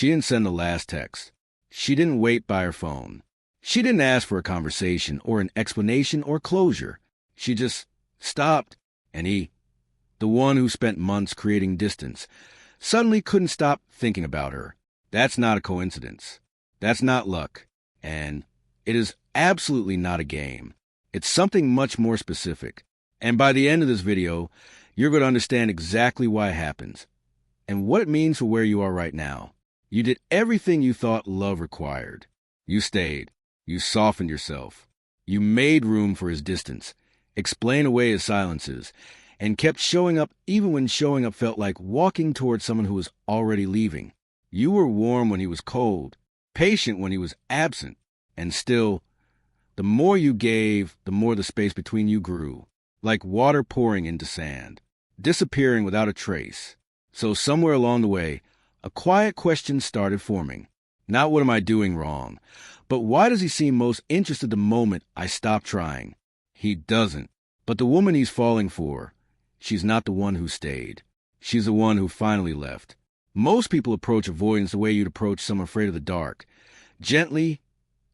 She didn't send the last text. She didn't wait by her phone. She didn't ask for a conversation or an explanation or closure. She just stopped, and he, the one who spent months creating distance, suddenly couldn't stop thinking about her. That's not a coincidence. That's not luck. And it is absolutely not a game. It's something much more specific. And by the end of this video, you're going to understand exactly why it happens and what it means for where you are right now. You did everything you thought love required. You stayed. You softened yourself. You made room for his distance, explained away his silences, and kept showing up even when showing up felt like walking towards someone who was already leaving. You were warm when he was cold, patient when he was absent, and still, the more you gave, the more the space between you grew, like water pouring into sand, disappearing without a trace. So somewhere along the way, a quiet question started forming. Not what am I doing wrong, but why does he seem most interested the moment I stop trying? He doesn't. But the woman he's falling for, she's not the one who stayed. She's the one who finally left. Most people approach avoidance the way you'd approach someone afraid of the dark. Gently,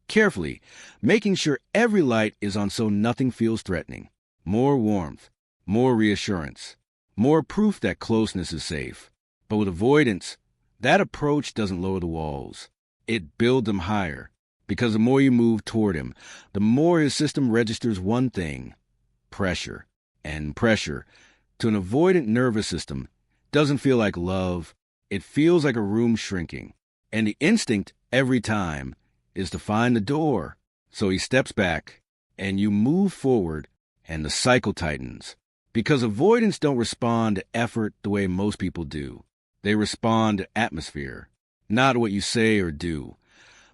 carefully, making sure every light is on so nothing feels threatening. More warmth, more reassurance, more proof that closeness is safe. But with avoidance, that approach doesn't lower the walls. It builds them higher, because the more you move toward him, the more his system registers one thing: pressure. And pressure, to an avoidant nervous system, doesn't feel like love. It feels like a room shrinking. And the instinct, every time, is to find the door. So he steps back, and you move forward, and the cycle tightens. Because avoidants don't respond to effort the way most people do. They respond to atmosphere, not what you say or do,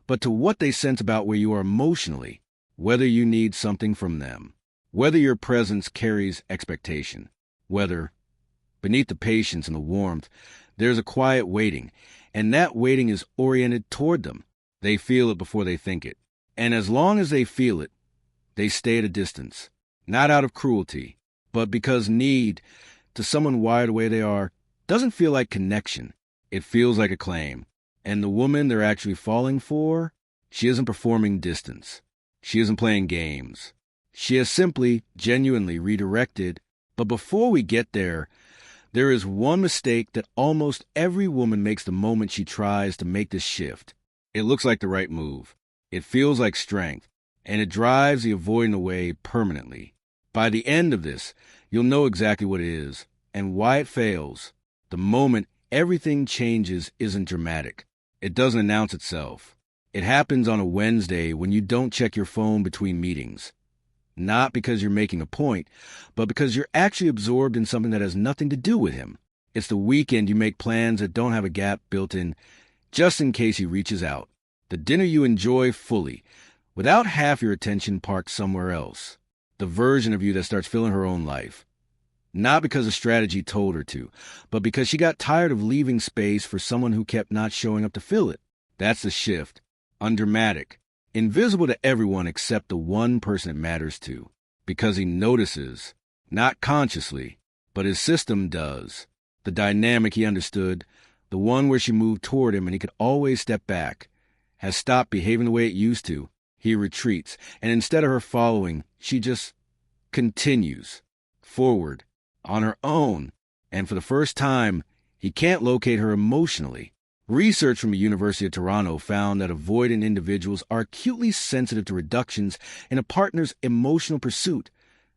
but to what they sense about where you are emotionally, whether you need something from them, whether your presence carries expectation, whether, beneath the patience and the warmth, there's a quiet waiting, and that waiting is oriented toward them. They feel it before they think it. And as long as they feel it, they stay at a distance, not out of cruelty, but because need, to someone wired the way they are, doesn't feel like connection. It feels like a claim. And the woman they're actually falling for, she isn't performing distance. She isn't playing games. She has simply, genuinely redirected. But before we get there, there is one mistake that almost every woman makes the moment she tries to make this shift. It looks like the right move. It feels like strength, and it drives the avoidant away permanently. By the end of this, you'll know exactly what it is and why it fails. The moment everything changes isn't dramatic. It doesn't announce itself. It happens on a Wednesday when you don't check your phone between meetings. Not because you're making a point, but because you're actually absorbed in something that has nothing to do with him. It's the weekend you make plans that don't have a gap built in, just in case he reaches out. The dinner you enjoy fully, without half your attention parked somewhere else. The version of you that starts filling her own life. Not because a strategy told her to, but because she got tired of leaving space for someone who kept not showing up to fill it. That's the shift. Undramatic. Invisible to everyone except the one person it matters to. Because he notices. Not consciously, but his system does. The dynamic he understood, the one where she moved toward him and he could always step back, has stopped behaving the way it used to. He retreats, and instead of her following, she just continues forward on her own. And for the first time, he can't locate her emotionally. Research from the University of Toronto found that avoidant individuals are acutely sensitive to reductions in a partner's emotional pursuit,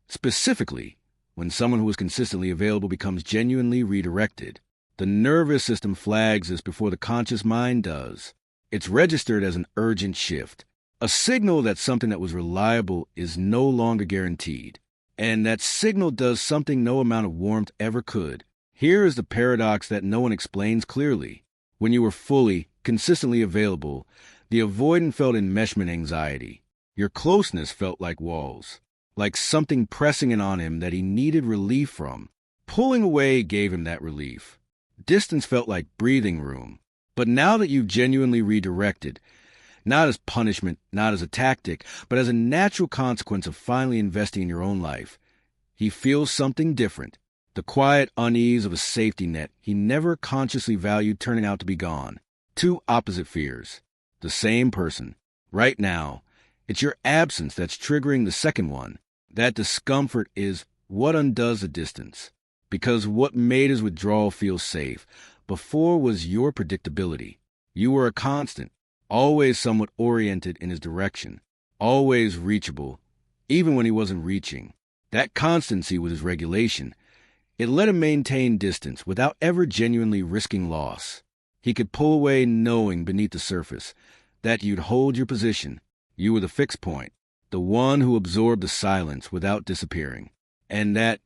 specifically when someone who is consistently available becomes genuinely redirected. The nervous system flags this before the conscious mind does. It's registered as an urgent shift, a signal that something that was reliable is no longer guaranteed, and that signal does something no amount of warmth ever could. Here is the paradox that no one explains clearly. When you were fully, consistently available, the avoidant felt enmeshment anxiety. Your closeness felt like walls, like something pressing in on him that he needed relief from. Pulling away gave him that relief. Distance felt like breathing room. But now that you've genuinely redirected, not as punishment, not as a tactic, but as a natural consequence of finally investing in your own life, he feels something different. The quiet unease of a safety net he never consciously valued turning out to be gone. Two opposite fears. The same person. Right now, it's your absence that's triggering the second one. That discomfort is what undoes the distance. Because what made his withdrawal feel safe before was your predictability. You were a constant, always somewhat oriented in his direction, always reachable, even when he wasn't reaching. That constancy was his regulation. It let him maintain distance without ever genuinely risking loss. He could pull away knowing beneath the surface that you'd hold your position. You were the fixed point, the one who absorbed the silence without disappearing. And that,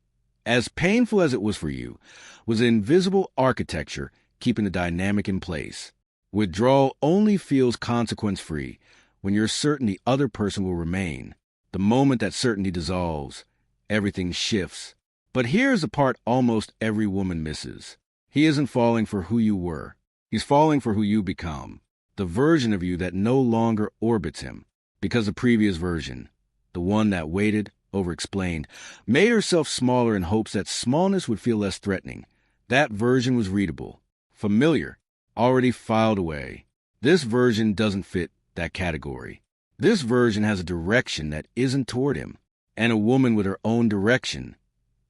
as painful as it was for you, was an invisible architecture keeping the dynamic in place. Withdrawal only feels consequence-free when you're certain the other person will remain. The moment that certainty dissolves, everything shifts. But here's the part almost every woman misses. He isn't falling for who you were. He's falling for who you become. The version of you that no longer orbits him. Because the previous version, the one that waited, overexplained, made herself smaller in hopes that smallness would feel less threatening. That version was readable, familiar, already filed away. This version doesn't fit that category. This version has a direction that isn't toward him. And a woman with her own direction,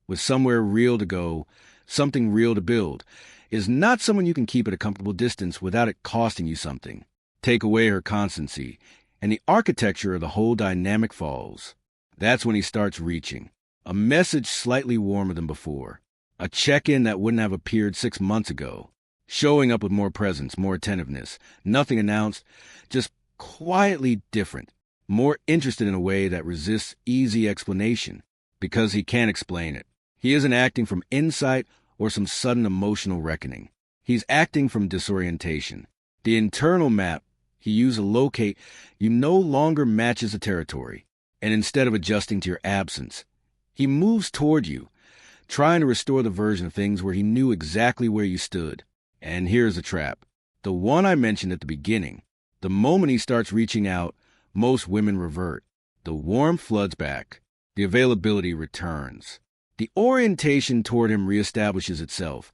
with somewhere real to go, something real to build, is not someone you can keep at a comfortable distance without it costing you something. Take away her constancy, and the architecture of the whole dynamic falls. That's when he starts reaching. A message slightly warmer than before. A check-in that wouldn't have appeared 6 months ago. Showing up with more presence, more attentiveness. Nothing announced, just quietly different. More interested in a way that resists easy explanation. Because he can't explain it. He isn't acting from insight or some sudden emotional reckoning. He's acting from disorientation. The internal map he used to locate you no longer matches the territory. And instead of adjusting to your absence, he moves toward you, trying to restore the version of things where he knew exactly where you stood. And here's the trap. The one I mentioned at the beginning. The moment he starts reaching out, most women revert. The warmth floods back. The availability returns. The orientation toward him reestablishes itself.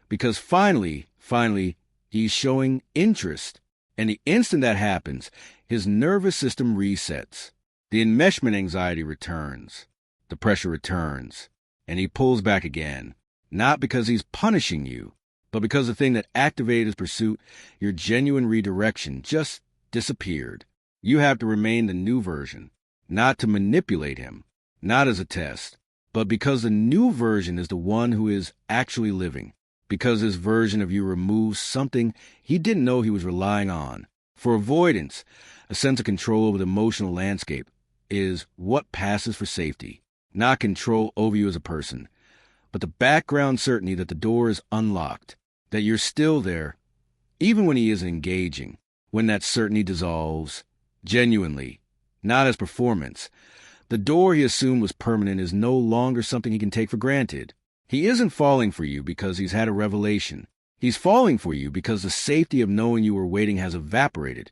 Because finally, he's showing interest. And the instant that happens, his nervous system resets. The enmeshment anxiety returns. The pressure returns. And he pulls back again. Not because he's punishing you, but because the thing that activated his pursuit, your genuine redirection, just disappeared. You have to remain the new version, not to manipulate him, not as a test, but because the new version is the one who is actually living, because his version of you removes something he didn't know he was relying on. For avoidance, a sense of control over the emotional landscape is what passes for safety, not control over you as a person, but the background certainty that the door is unlocked, that you're still there, even when he isn't engaging, when that certainty dissolves, genuinely, not as performance. The door he assumed was permanent is no longer something he can take for granted. He isn't falling for you because he's had a revelation. He's falling for you because the safety of knowing you were waiting has evaporated,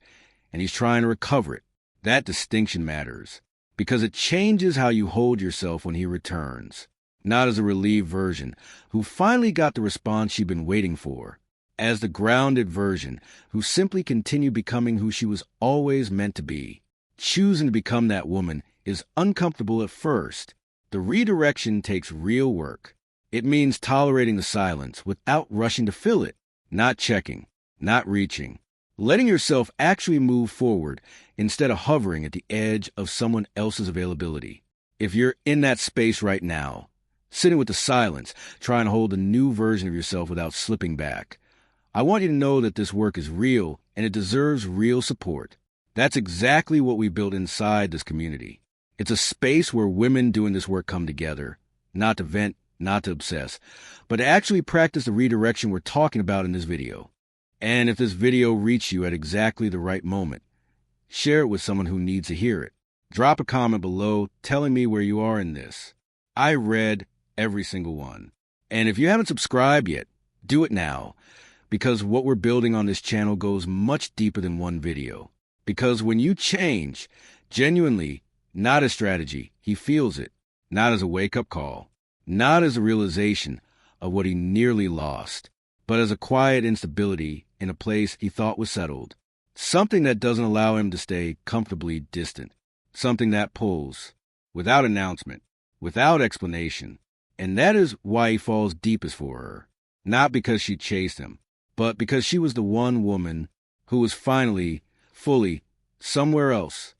and he's trying to recover it. That distinction matters, because it changes how you hold yourself when he returns. Not as a relieved version who finally got the response she'd been waiting for, as the grounded version who simply continued becoming who she was always meant to be. Choosing to become that woman is uncomfortable at first. The redirection takes real work. It means tolerating the silence without rushing to fill it, not checking, not reaching, letting yourself actually move forward instead of hovering at the edge of someone else's availability. If you're in that space right now, sitting with the silence, trying to hold a new version of yourself without slipping back, I want you to know that this work is real and it deserves real support. That's exactly what we built inside this community. It's a space where women doing this work come together, not to vent, not to obsess, but to actually practice the redirection we're talking about in this video. And if this video reached you at exactly the right moment, share it with someone who needs to hear it. Drop a comment below telling me where you are in this. I read every single one. And if you haven't subscribed yet, do it now, because what we're building on this channel goes much deeper than one video. Because when you change, genuinely, not as strategy, he feels it, not as a wake-up call, not as a realization of what he nearly lost, but as a quiet instability in a place he thought was settled. Something that doesn't allow him to stay comfortably distant. Something that pulls, without announcement, without explanation. And that is why he falls deepest for her. Not because she chased him, but because she was the one woman who was finally, fully, somewhere else.